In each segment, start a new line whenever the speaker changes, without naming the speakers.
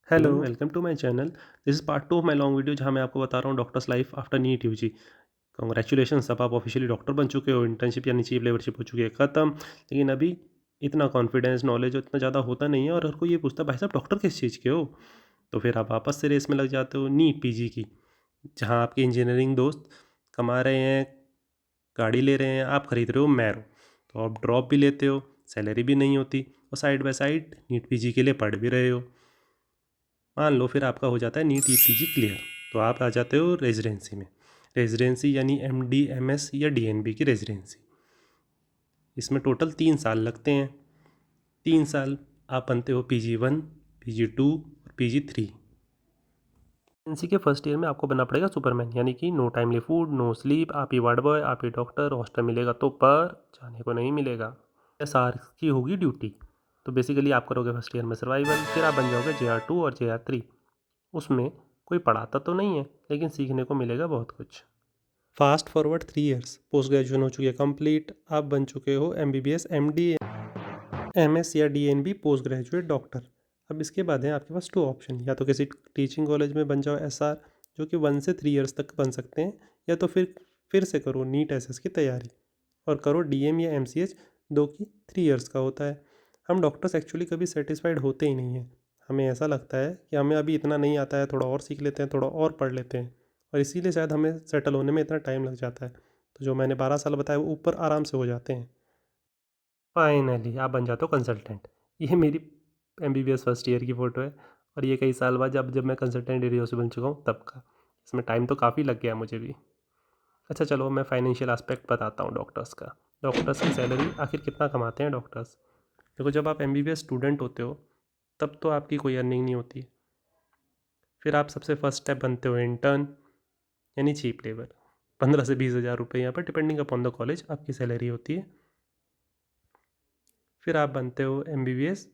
Hello, welcome to my channel. This is part 2 of my long video जहाँ मैं आपको बता रहा हूँ doctors life after NEET UG. Congratulations, अब आप ऑफिशियली डॉक्टर बन चुके हो, इंटर्नशिप यानी चीफ लेबरशिप हो चुकी है ख़त्म। लेकिन अभी इतना कॉन्फिडेंस, नॉलेज इतना ज़्यादा होता नहीं है और हर कोई ये पूछता है भाई साहब डॉक्टर किस चीज़ के हो? तो फिर आप वापस से रेस में लग जाते हो नीट पीजी की, जहाँ आपके इंजीनियरिंग दोस्त कमा रहे हैं, गाड़ी ले रहे हैं, आप खरीद रहे हो मैरो। तो आप ड्रॉप भी लेते हो, सैलरी भी नहीं होती और side by side NEET PG के लिए पढ़ भी रहे हो। मान लो फिर आपका हो जाता है नीट पीजी क्लियर, तो आप आ जाते हो रेजिडेंसी में। रेजिडेंसी यानी एमडी एमएस या डीएनबी की रेजिडेंसी। इसमें टोटल 3 साल लगते हैं। 3 साल आप बनते हो PG1, PG2 और PG3। रेजिडेंसी के फर्स्ट ईयर में आपको बनना पड़ेगा सुपरमैन, यानी कि no timely food, no sleep, आप ही वार्ड बॉय, आप ही डॉक्टर, हॉस्टल मिलेगा तो पर जाने को नहीं मिलेगा। SR की होगी ड्यूटी। तो बेसिकली आप करोगे फर्स्ट ईयर में सर्वाइवल, फिर आप बन जाओगे JR2 और JR3। उसमें कोई पढ़ाता तो नहीं है, लेकिन सीखने को मिलेगा बहुत कुछ। Fast forward 3 years, post graduation हो चुकी है कंप्लीट, आप बन चुके हो MBBS MD MS या DNB पोस्ट ग्रेजुएट डॉक्टर। अब इसके बाद है आपके पास 2 ऑप्शन, या तो किसी टीचिंग कॉलेज में बन जाओ SR, जो कि 1 से 3 इयर्स तक बन सकते हैं, या तो फिर से करो नीट SS की तैयारी और करो DM या MCH, दो की 3 इयर्स का होता है। हम डॉक्टर्स एक्चुअली कभी सेटिस्फाइड होते ही नहीं हैं। हमें ऐसा लगता है कि हमें अभी इतना नहीं आता है, थोड़ा और सीख लेते हैं, थोड़ा और पढ़ लेते हैं, और इसीलिए शायद हमें सेटल होने में इतना टाइम लग जाता है। तो जो मैंने 12 साल बताया वो ऊपर आराम से हो जाते हैं। फाइनली आप बन जाते हो कंसल्टेंट। ये मेरी MBBS फर्स्ट ईयर की फ़ोटो है और ये कई साल बाद जब जब मैं कंसल्टेंट एरिया से बन चुका हूँ तब का। इसमें टाइम तो काफ़ी लग गया मुझे भी। अच्छा चलो मैं फाइनेंशियल एस्पेक्ट बताता हूँ डॉक्टर्स का। डॉक्टर्स की सैलरी आखिर कितना कमाते हैं डॉक्टर्स? देखो, जब आप MBBS स्टूडेंट होते हो तब तो आपकी कोई अर्निंग नहीं होती। फिर आप सबसे फर्स्ट स्टेप बनते हो इंटर्न, यानी चीप लेबर। 15 से 20 हज़ार रुपये यहाँ पर डिपेंडिंग अपॉन द कॉलेज आपकी सैलरी होती है। फिर आप बनते हो MBBS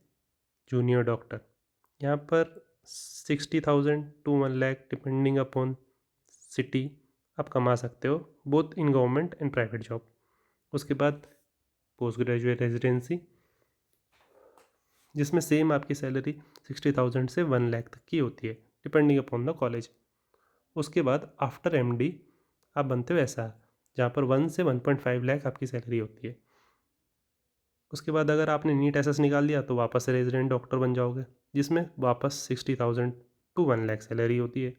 जूनियर डॉक्टर। यहाँ पर 60,000 to 1 lakh depending upon city आप कमा सकते हो, both in government and private job. उसके बाद पोस्ट ग्रेजुएट रेजिडेंसी, जिसमें सेम आपकी सैलरी 60,000 से 1 लाख तक की होती है डिपेंडिंग अपॉन द कॉलेज। उसके बाद आफ्टर MD आप बनते हो SR, जहाँ पर 1 से 1.5 लाख आपकी सैलरी होती है। उसके बाद अगर आपने नीट SS निकाल दिया तो वापस से रेजिडेंट डॉक्टर बन जाओगे, जिसमें वापस 60,000 to 1 लाख सैलरी होती है।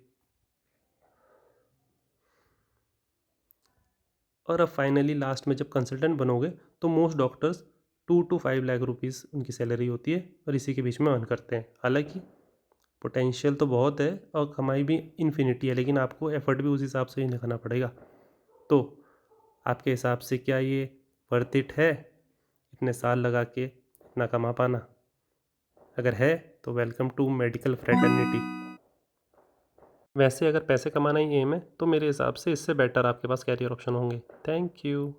और अब फाइनली लास्ट में जब कंसल्टेंट बनोगे तो most doctors 2 to 5 lakh rupees उनकी सैलरी होती है और इसी के बीच में अर्न करते हैं। हालांकि पोटेंशियल तो बहुत है और कमाई भी इन्फिनिटी है, लेकिन आपको एफर्ट भी उस हिसाब से ही लगाना पड़ेगा। तो आपके हिसाब से क्या ये वर्थ इट है, इतने साल लगा के इतना कमा पाना? अगर है तो वेलकम टू मेडिकल फ्रेटर्निटी। वैसे अगर पैसे कमाना ही एम है तो मेरे हिसाब से इससे बेटर आपके पास कैरियर ऑप्शन होंगे। Thank you.